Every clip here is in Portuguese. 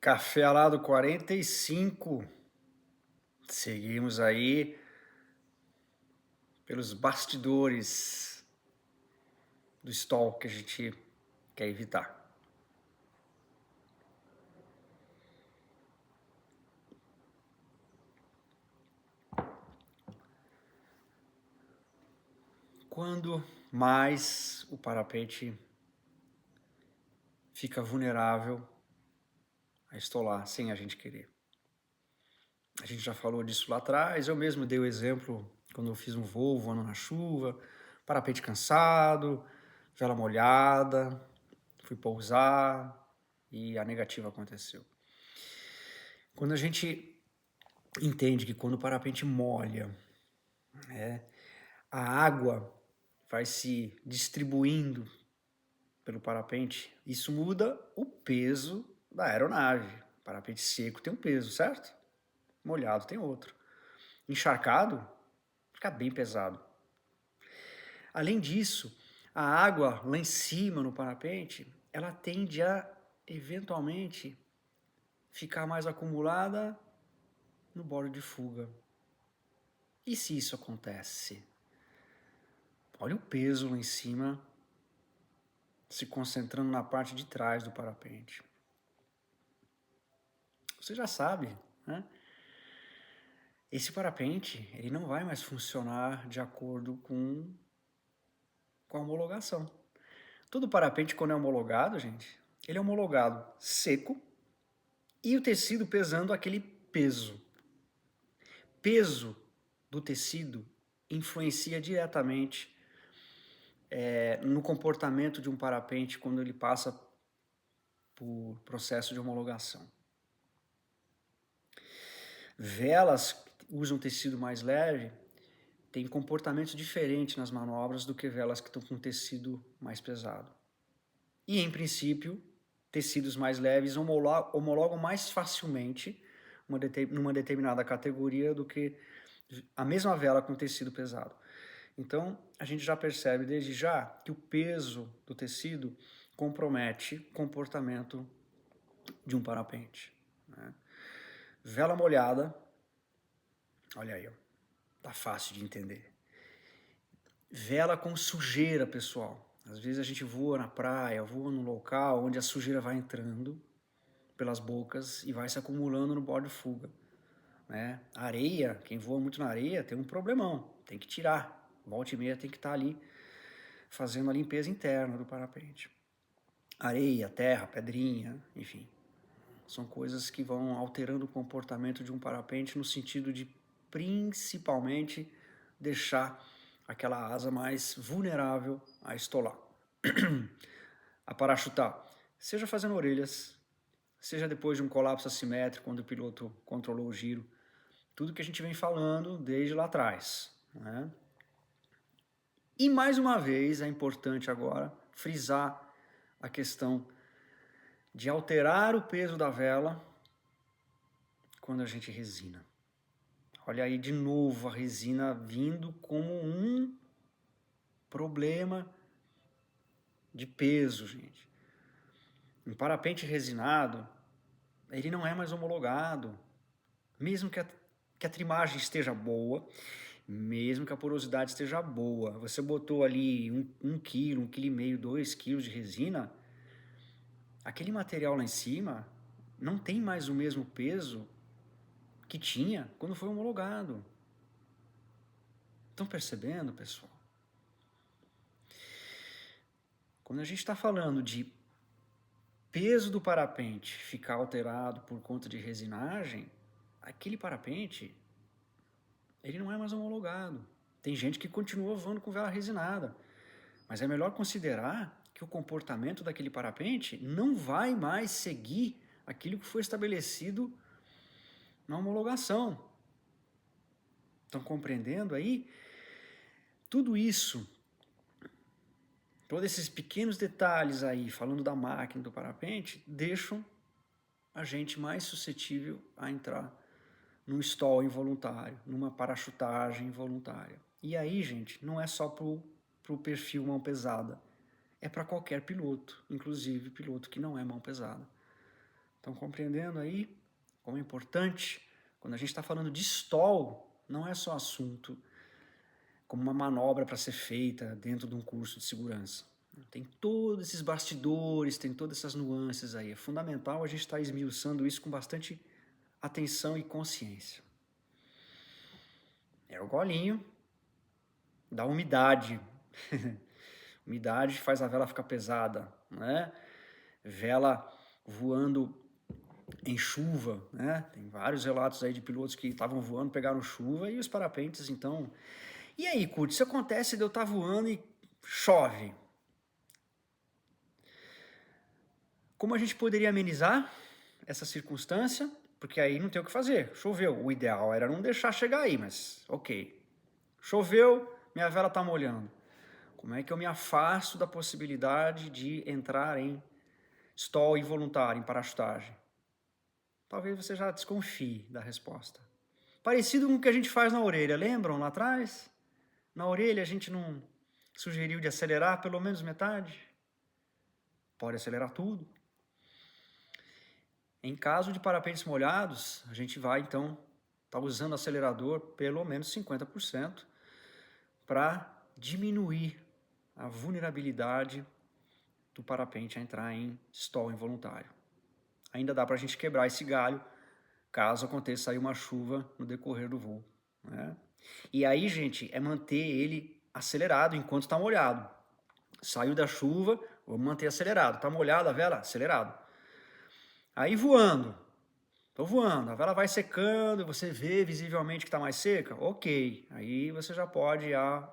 Café Alado 45. Seguimos aí pelos bastidores do stall que a gente quer evitar. Quando mais o parapente fica vulnerável a estolar sem a gente querer. A gente já falou disso lá atrás, eu mesmo dei o exemplo quando eu fiz um voo voando na chuva, parapente cansado, vela molhada, fui pousar e a negativa aconteceu. Quando a gente entende que quando o parapente molha, a água vai se distribuindo pelo parapente, isso muda o peso da aeronave. Parapente seco tem um peso, certo? Molhado tem outro. Encharcado, fica bem pesado. Além disso, a água lá em cima no parapente, ela tende a, eventualmente, ficar mais acumulada no bordo de fuga. E se isso acontece? Olha o peso lá em cima se concentrando na parte de trás do parapente. Você já sabe, né? Esse parapente, ele não vai mais funcionar de acordo com a homologação. Todo parapente, quando é homologado, gente, ele é homologado seco e o tecido pesando aquele peso. Peso do tecido influencia diretamente no comportamento de um parapente quando ele passa por processo de homologação. Velas que usam tecido mais leve têm comportamentos diferentes nas manobras do que velas que estão com tecido mais pesado. E, em princípio, tecidos mais leves homologam mais facilmente numa determinada categoria do que a mesma vela com tecido pesado. Então, a gente já percebe desde já que o peso do tecido compromete o comportamento de um parapente, né? Vela molhada, olha aí, ó, tá fácil de entender. Vela com sujeira, pessoal. Às vezes a gente voa na praia, voa num local onde a sujeira vai entrando pelas bocas e vai se acumulando no bordo de fuga, né? Areia, quem voa muito na areia tem um problemão, tem que tirar. Volta e meia tem que estar ali fazendo a limpeza interna do parapente. Areia, terra, pedrinha, enfim. São coisas que vão alterando o comportamento de um parapente no sentido de, principalmente, deixar aquela asa mais vulnerável a estolar. A parachutar, seja fazendo orelhas, seja depois de um colapso assimétrico, quando o piloto controlou o giro, tudo que a gente vem falando desde lá atrás, né? E mais uma vez é importante agora frisar a questão de alterar o peso da vela quando a gente resina. Olha aí de novo a resina vindo como um problema de peso, gente. Um parapente resinado, ele não é mais homologado. Mesmo que a trimagem esteja boa, mesmo que a porosidade esteja boa, você botou ali 1 quilo, 1,5 kg, 2 quilos de resina, aquele material lá em cima não tem mais o mesmo peso que tinha quando foi homologado. Estão percebendo, pessoal? Quando a gente está falando de peso do parapente ficar alterado por conta de resinagem, aquele parapente, ele não é mais homologado. Tem gente que continua voando com vela resinada, mas é melhor considerar que o comportamento daquele parapente não vai mais seguir aquilo que foi estabelecido na homologação. Estão compreendendo aí? Tudo isso, todos esses pequenos detalhes aí, falando da máquina do parapente, deixam a gente mais suscetível a entrar num stall involuntário, numa parachutagem involuntária. E aí, gente, não é só pro perfil mão pesada, é para qualquer piloto, inclusive piloto que não é mão pesada. Estão compreendendo aí como é importante? Quando a gente está falando de stall, não é só assunto como uma manobra para ser feita dentro de um curso de segurança. Tem todos esses bastidores, tem todas essas nuances aí. É fundamental a gente estar esmiuçando isso com bastante atenção e consciência. É o golinho da umidade. Umidade faz a vela ficar pesada, né? Vela voando em chuva, né? Tem vários relatos aí de pilotos que estavam voando, pegaram chuva e os parapentes, então... E aí, Kurt, se acontece de eu estar voando e chove, como a gente poderia amenizar essa circunstância? Porque aí não tem o que fazer, choveu. O ideal era não deixar chegar aí, mas ok. Choveu, minha vela está molhando. Como é que eu me afasto da possibilidade de entrar em stall involuntário, em parachutagem? Talvez você já desconfie da resposta. Parecido com o que a gente faz na orelha, lembram lá atrás? Na orelha a gente não sugeriu de acelerar pelo menos metade? Pode acelerar tudo. Em caso de parapentes molhados, a gente vai então estar usando o acelerador pelo menos 50% para diminuir a vulnerabilidade do parapente a entrar em stall involuntário. Ainda dá para a gente quebrar esse galho caso aconteça aí uma chuva no decorrer do voo, né? E aí, gente, é manter ele acelerado enquanto está molhado. Saiu da chuva, vamos manter acelerado. Está molhado a vela? Acelerado. Aí voando. Estou voando, a vela vai secando, você vê visivelmente que está mais seca? Ok, aí você já pode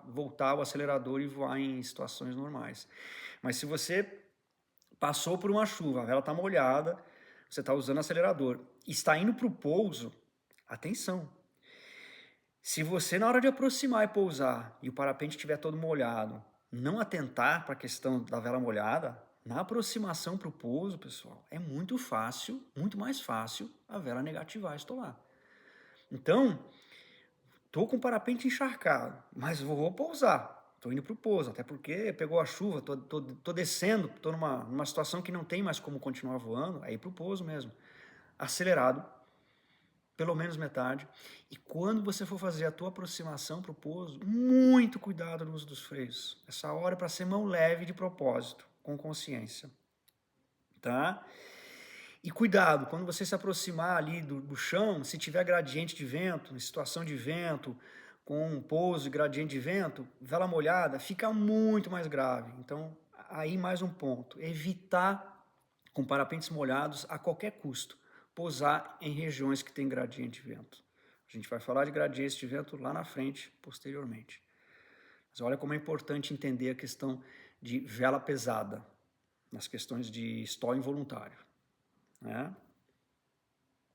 voltar o acelerador e voar em situações normais. Mas se você passou por uma chuva, a vela está molhada, você está usando acelerador, está indo para o pouso, atenção. Se você, na hora de aproximar e pousar, e o parapente estiver todo molhado, não atentar para a questão da vela molhada, na aproximação para o pouso, pessoal, é muito fácil, muito mais fácil a vela negativar, estolar. Então, estou com o parapente encharcado, mas vou pousar. Estou indo para o pouso, até porque pegou a chuva, tô descendo, estou numa situação que não tem mais como continuar voando, aí para o pouso mesmo. Acelerado, pelo menos metade. E quando você for fazer a tua aproximação para o pouso, muito cuidado no uso dos freios. Essa hora é para ser mão leve de propósito, com consciência. Tá? E cuidado, quando você se aproximar ali do chão, se tiver gradiente de vento, situação de vento, com um pouso e gradiente de vento, vela molhada, fica muito mais grave. Então, aí mais um ponto, evitar com parapentes molhados a qualquer custo, pousar em regiões que tem gradiente de vento. A gente vai falar de gradiente de vento lá na frente, posteriormente. Mas olha como é importante entender a questão de vela pesada, nas questões de stall involuntário, né?